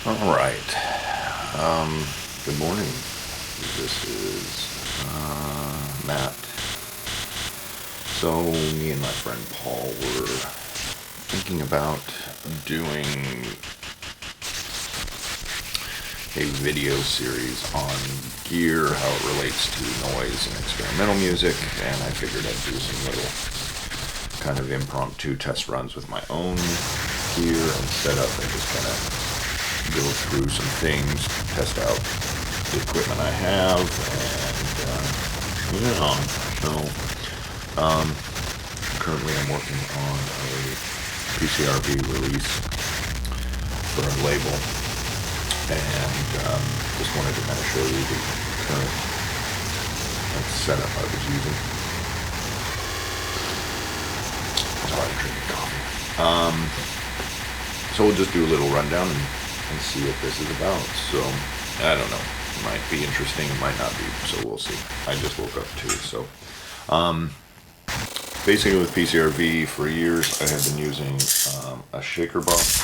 All right. Good morning. This is Matt. So me and my friend Paul were thinking about doing a video series on gear, how it relates to noise and experimental music, and I figured I'd do some little kind of impromptu test runs with my own gear and setup and just kind of go through some things, test out the equipment I have, and currently I'm working on a pcrv release for a label, and just wanted to kind of show you the current setup I was using. Sorry, I'm drinking coffee. So we'll just do a little rundown and see what this is about. So I don't know, it might be interesting, it might not be, so we'll see. I just woke up too. So basically with pcrv for years I have been using a shaker box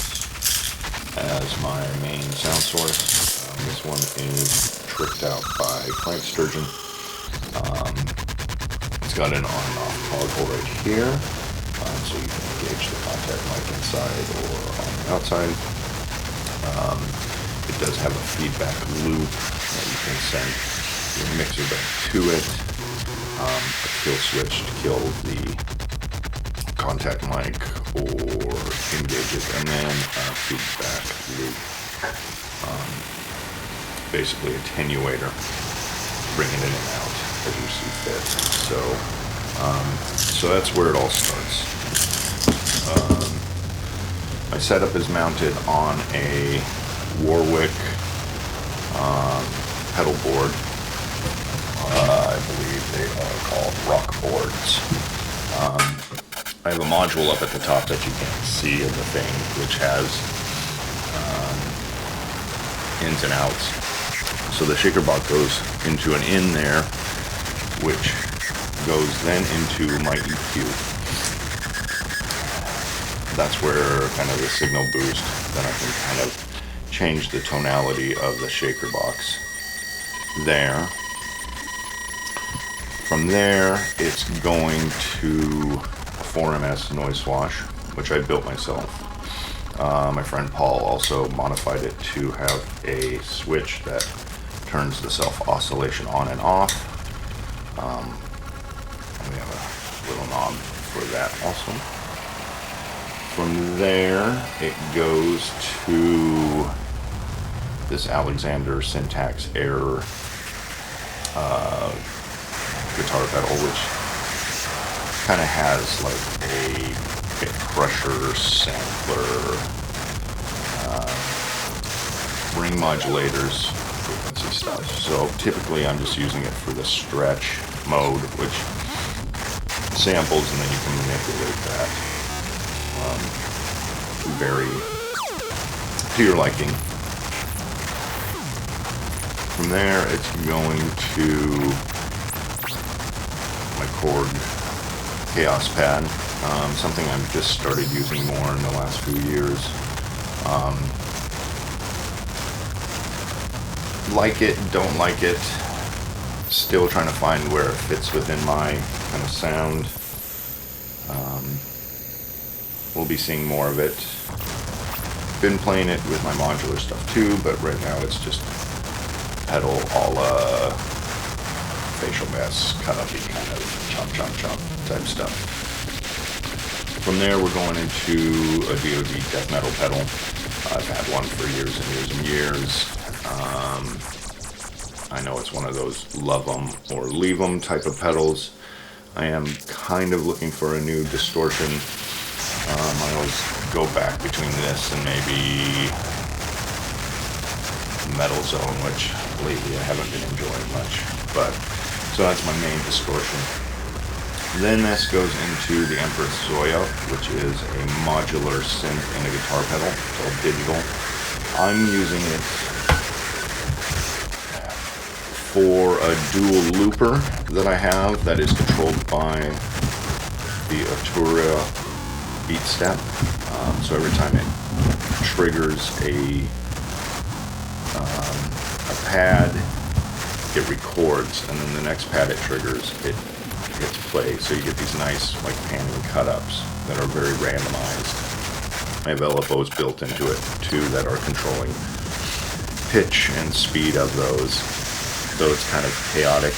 as my main sound source. This one is tricked out by Frank Sturgeon. It's got an on and off toggle right here, so you can engage the contact mic inside or on the outside. It does have a feedback loop that you can send your mixer back to it, a kill switch to kill the contact mic or engage it, and then a feedback loop, basically attenuator, bringing it in and out as you see fit. So that's where it all starts. My setup is mounted on a Warwick pedal board. I believe they are called rock boards. I have a module up at the top that you can't see of the thing, which has ins and outs. So the shaker box goes into an in there, which goes then into my EQ. That's where kind of the signal boost, then I can kind of change the tonality of the shaker box there. From there, it's going to a 4MS noise wash, which I built myself. My friend Paul also modified it to have a switch that turns the self oscillation on and off. And we have a little knob for that also. From there, it goes to this Alexander Syntax Air guitar pedal, which kind of has like a bit crusher, sampler, ring modulators, frequency stuff. So typically I'm just using it for the stretch mode, which samples, and then you can manipulate that. Vary to your liking. From there, it's going to my Chord Chaos Pad, something I've just started using more in the last few years. Like it, don't like it, still trying to find where it fits within my kind of sound. We'll be seeing more of it. Been playing it with my modular stuff too, but right now it's just pedal a la facial mess, kind of chomp type stuff. From there, we're going into a DoD death metal pedal. I've had one for years and years and years. I know it's one of those love them or leave them type of pedals. I am kind of looking for a new distortion. I always go back between this and maybe Metal Zone, which lately I haven't been enjoying much. But so that's my main distortion. Then this goes into the Empress Zoya, which is a modular synth and a guitar pedal. It's all digital. I'm using it for a dual looper that I have that is controlled by the Arturia beat step. So every time it triggers a pad, it records, and then the next pad it triggers, it hits play. So you get these nice like panning cut-ups that are very randomized. I have LFOs built into it too that are controlling pitch and speed of those. So it's kind of chaotic.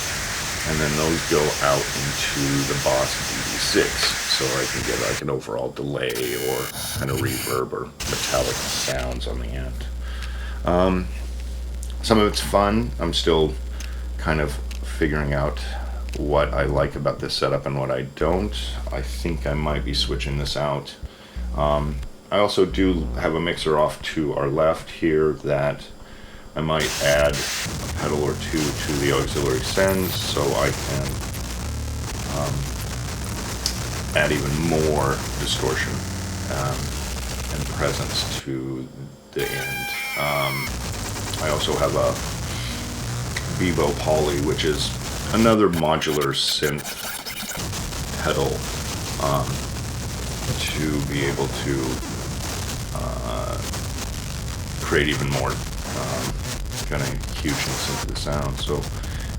And then those go out into the Boss BD6, so I can get like an overall delay or kind of reverb or metallic sounds on the end. Some of it's fun. I'm still kind of figuring out what I like about this setup and what I don't. I think I might be switching this out. I also do have a mixer off to our left here that I might add a pedal or two to the auxiliary sends so I can add even more distortion and presence to the end. I also have a Vivo Poly, which is another modular synth pedal to be able to create even more kind of hugeness into the sound. So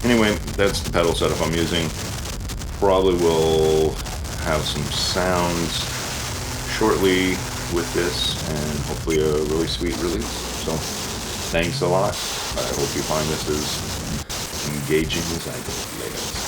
anyway, that's the pedal setup I'm using. Probably will have some sounds shortly with this and hopefully a really sweet release. So thanks a lot. I hope you find this as engaging as I do. Later.